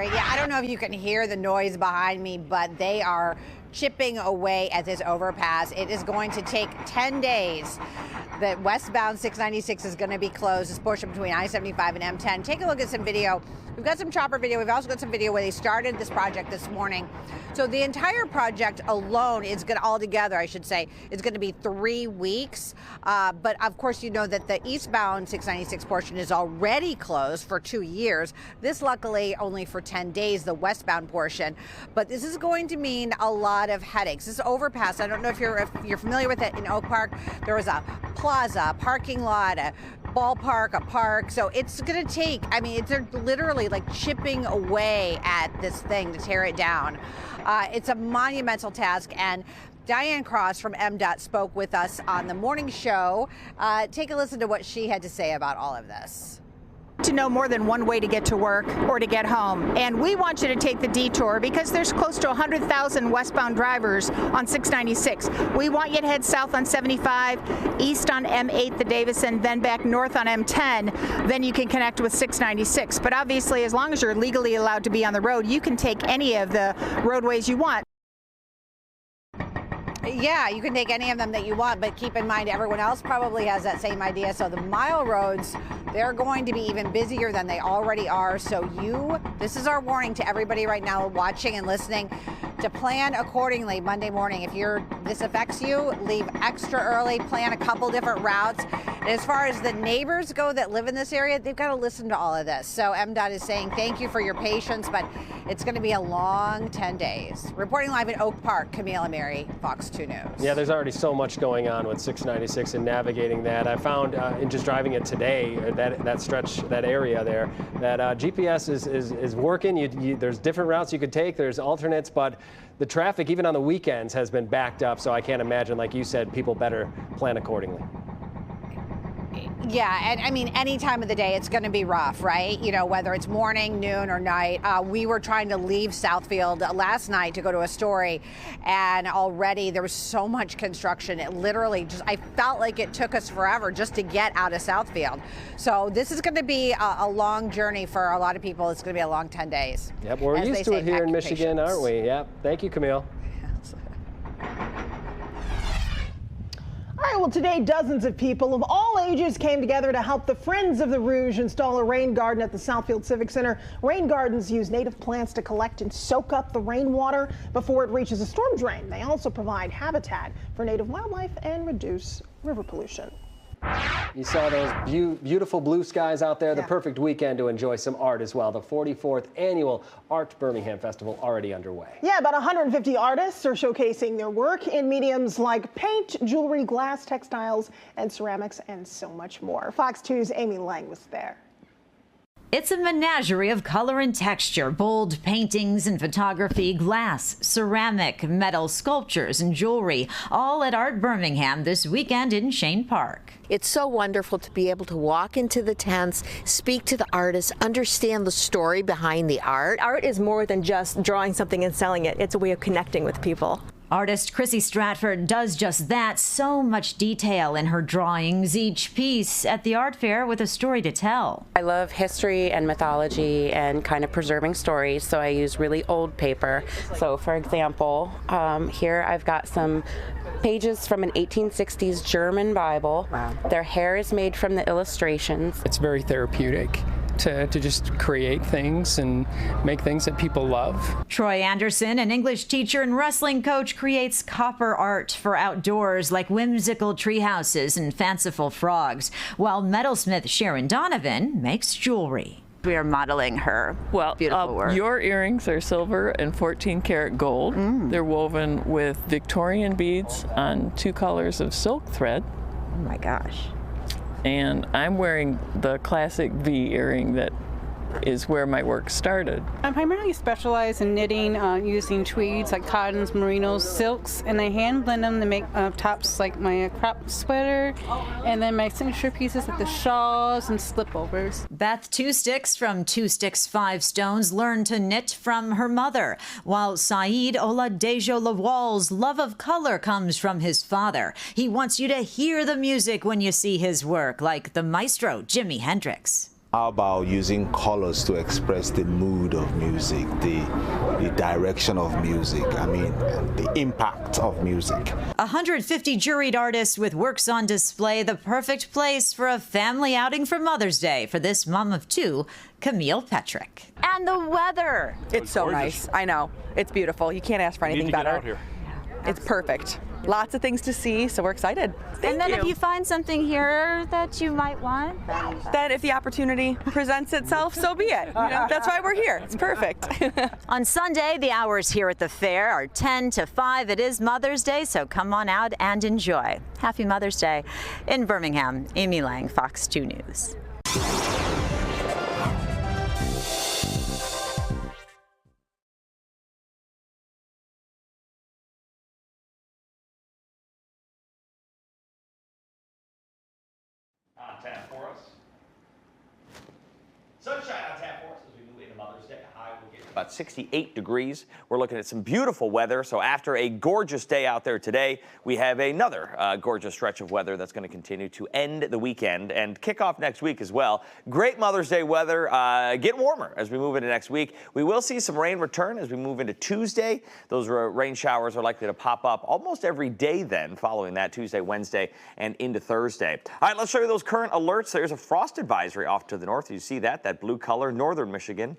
Hilary. Yeah, I don't know if you can hear the noise behind me, but they are chipping away at this overpass. It is going to take 10 days. The westbound 696 is going to be closed. This portion between I-75 and M10. Take a look at some video. We've got some chopper video. We've also got some video where they started this project this morning. So the entire project alone is going to, altogether, I should say, is going to be 3 weeks. But of course, you know that the eastbound 696 portion is already closed for 2 years. This luckily only for 10 days, the westbound portion. But this is going to mean a lot of headaches. This overpass, I don't know if you're familiar with it in Oak Park. There was a plaza, a parking lot, a ballpark, a park. So it's going to take, I mean, they're literally like chipping away at this thing to tear it down. It's a monumental task, and Diane Cross from MDOT spoke with us on the morning show. Take a listen to what she had to say about all of this. To know more than one way to get to work or to get home, and we want you to take the detour because there's close to 100,000 westbound drivers on 696. We want you to head south on 75, east on M8, the Davison, then back north on M10. Then you can connect with 696. But obviously, as long as you're legally allowed to be on the road, you can take any of the roadways you want. Yeah, you can take any of them that you want, but keep in mind everyone else probably has that same idea. So the mile roads, they're going to be even busier than they already are. So this is our warning to everybody right now watching and listening to plan accordingly Monday morning. If this affects you, leave extra early, plan a couple different routes. And as far as the neighbors go that live in this area, they've got to listen to all of this. So MDOT is saying thank you for your patience, but it's going to be a long 10 days. Reporting live in Oak Park, Camille and Mary, Fox 2 News. Yeah, there's already so much going on with 696 and navigating that. I found in just driving it today, that stretch, that area there, that GPS is working. There's different routes you could take. There's alternates, but the traffic, even on the weekends, has been backed up. So I can't imagine, like you said, people better plan accordingly. Yeah, and I mean, any time of the day, it's going to be rough, right? You know, whether it's morning, noon, or night. We were trying to leave Southfield last night to go to a story, and already there was so much construction. It literally I felt like it took us forever just to get out of Southfield. So this is going to be a long journey for a lot of people. It's going to be a long 10 days. Yep, we're used to it here in Michigan, aren't we? Yep. Thank you, Camille. All right, well, today dozens of people of all ages came together to help the Friends of the Rouge install a rain garden at the Southfield Civic Center. Rain gardens use native plants to collect and soak up the rainwater before it reaches a storm drain. They also provide habitat for native wildlife and reduce river pollution. You saw those beautiful blue skies out there. The perfect weekend to enjoy some art as well. The 44th annual Art Birmingham Festival already underway. Yeah, about 150 artists are showcasing their work in mediums like paint, jewelry, glass, textiles, and ceramics, and so much more. Fox 2's Amy Lang was there. It's a menagerie of color and texture, bold paintings and photography, glass, ceramic, metal sculptures and jewelry, all at Art Birmingham this weekend in Cheyne Park. It's so wonderful to be able to walk into the tents, speak to the artists, understand the story behind the art. Art is more than just drawing something and selling it. It's a way of connecting with people. Artist Chrissy Stratford does just that. So much detail in her drawings, each piece at the art fair with a story to tell. I love history and mythology and kind of preserving stories, so I use really old paper. So for example, here I've got some pages from an 1860s German Bible. Wow. Their hair is made from the illustrations. It's very therapeutic to just create things and make things that people love. Troy Anderson, an English teacher and wrestling coach, creates copper art for outdoors like whimsical tree houses and fanciful frogs, while metalsmith Sharon Donovan makes jewelry. We are modeling her beautiful work. Your earrings are silver and 14-karat gold. They're woven with Victorian beads on 2 colors of silk thread. Oh my gosh. And I'm wearing the classic V earring that is where my work started. I primarily specialize in knitting using tweeds like cottons, merinos, silks, and I hand blend them to make tops like my crop sweater, and then my signature pieces like the shawls and slipovers. Beth Two Sticks from Two Sticks Five Stones learned to knit from her mother, while Saeed Oladejo Lawal's love of color comes from his father. He wants you to hear the music when you see his work, like the maestro Jimi Hendrix. How about using colors to express the mood of music, the direction of music, the impact of music? 150 juried artists with works on display, the perfect place for a family outing for Mother's Day for this mom of two, Camille Petrick. And the weather. It's so nice. I know. It's beautiful. You can't ask for anything better. Get out here. It's perfect. Lots of things to see, so we're excited. And then if you find something here that you might want, then if the opportunity presents itself, so be it. That's why we're here. It's perfect. On Sunday, the hours here at the fair are 10 to 5. It is Mother's Day, so come on out and enjoy. Happy Mother's Day. In Birmingham, Amy Lang, Fox 2 News. On tap for us. Sunshine on tap for us as we move into Mother's Day. High will get about 68 degrees. We're looking at some beautiful weather. So after a gorgeous day out there today, we have another gorgeous stretch of weather that's going to continue to end the weekend and kick off next week as well. Great Mother's Day weather. Get warmer as we move into next week. We will see some rain return as we move into Tuesday. Those rain showers are likely to pop up almost every day then following that Tuesday, Wednesday, and into Thursday. All right, let's show you those current alerts. There's a frost advisory off to the north. You see that blue color, northern Michigan,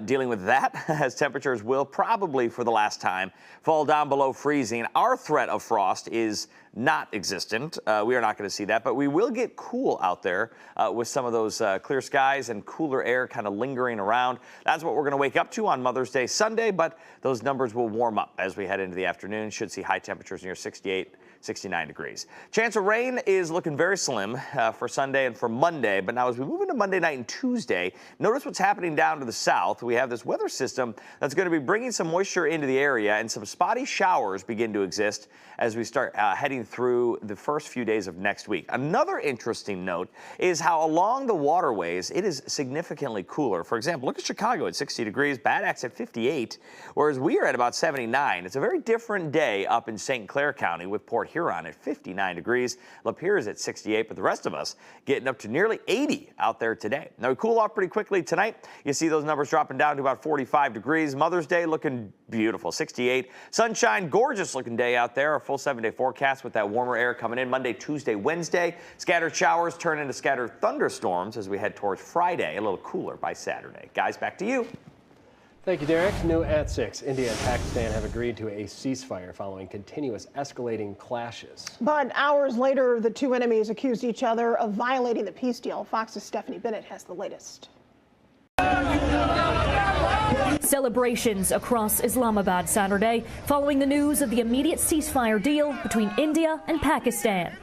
dealing with that as temperatures will probably for the last time fall down below freezing. Our threat of frost is not existent. We are not going to see that, but we will get cool out there with some of those clear skies and cooler air kind of lingering around. That's what we're going to wake up to on Mother's Day Sunday, but those numbers will warm up as we head into the afternoon. Should see high temperatures near 68, 69 degrees. Chance of rain is looking very slim for Sunday and for Monday, but now as we move into Monday night and Tuesday, notice what's happening down to the south. We have this weather system that's going to be bringing some moisture into the area, and some spotty showers begin to exist as we start heading through the first few days of next week. Another interesting note is how along the waterways it is significantly cooler. For example, look at Chicago at 60 degrees, Bad Axe at 58, whereas we are at about 79. It's a very different day up in St. Clair County with Port Huron at 59 degrees. Lapeer is at 68, but the rest of us getting up to nearly 80 out there today. Now we cool off pretty quickly tonight. You see those numbers dropping down to about 45 degrees. Mother's Day looking beautiful, 68. Sunshine, gorgeous looking day out there. A full 7-day forecast with that warmer air coming in Monday, Tuesday, Wednesday. Scattered showers turn into scattered thunderstorms as we head towards Friday. A little cooler by Saturday. Guys, back to you. Thank you, Derek. New at 6. India and Pakistan have agreed to a ceasefire following continuous escalating clashes. But hours later, the two enemies accused each other of violating the peace deal. Fox's Stephanie Bennett has the latest. Celebrations across Islamabad Saturday following the news of the immediate ceasefire deal between India and Pakistan.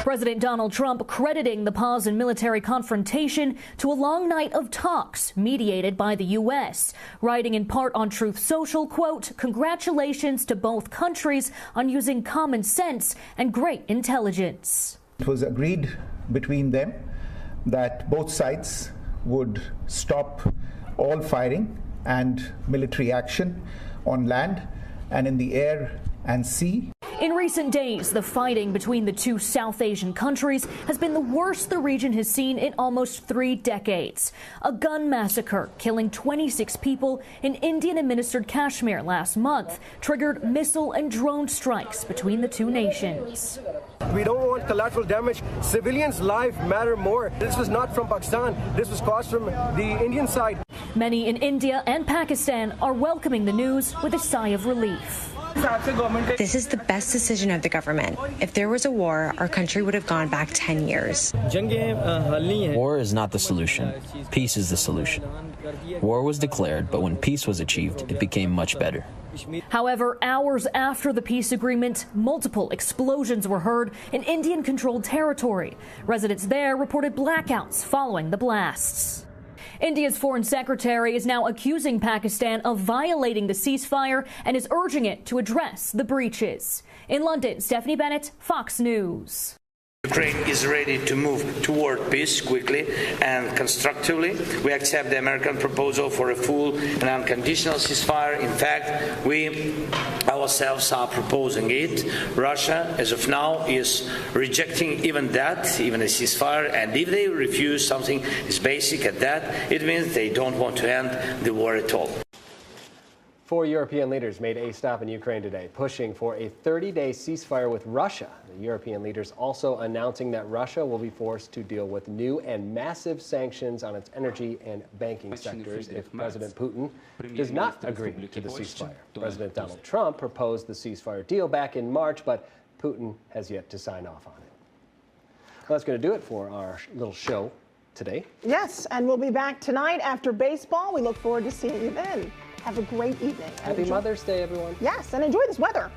President Donald Trump crediting the pause in military confrontation to a long night of talks mediated by the U.S., writing in part on Truth Social, quote, "Congratulations to both countries on using common sense and great intelligence." It was agreed between them that both sides would stop all firing and military action on land and in the air and sea. In recent days, the fighting between the two South Asian countries has been the worst the region has seen in almost 3 decades. A gun massacre killing 26 people in Indian-administered Kashmir last month triggered missile and drone strikes between the two nations. We don't want collateral damage. Civilians' lives matter more. This was not from Pakistan. This was caused from the Indian side. Many in India and Pakistan are welcoming the news with a sigh of relief. This is the best decision of the government. If there was a war, our country would have gone back 10 years. War is not the solution. Peace is the solution. War was declared, but when peace was achieved, it became much better. However, hours after the peace agreement, multiple explosions were heard in Indian-controlled territory. Residents there reported blackouts following the blasts. India's foreign secretary is now accusing Pakistan of violating the ceasefire and is urging it to address the breaches. In London, Stephanie Bennett, Fox News. Ukraine is ready to move toward peace quickly and constructively. We accept the American proposal for a full and unconditional ceasefire. In fact, we ourselves are proposing it. Russia, as of now, is rejecting even that, even a ceasefire. And if they refuse something as basic as that, it means they don't want to end the war at all. 4 European leaders made a stop in Ukraine today, pushing for a 30-day ceasefire with Russia. The European leaders also announcing that Russia will be forced to deal with new and massive sanctions on its energy and banking sectors if President Putin does not agree to the ceasefire. President Donald Trump proposed the ceasefire deal back in March, but Putin has yet to sign off on it. Well, that's going to do it for our little show today. Yes, and we'll be back tonight after baseball. We look forward to seeing you then. Have a great evening. Happy Mother's Day, everyone. Yes, and enjoy this weather.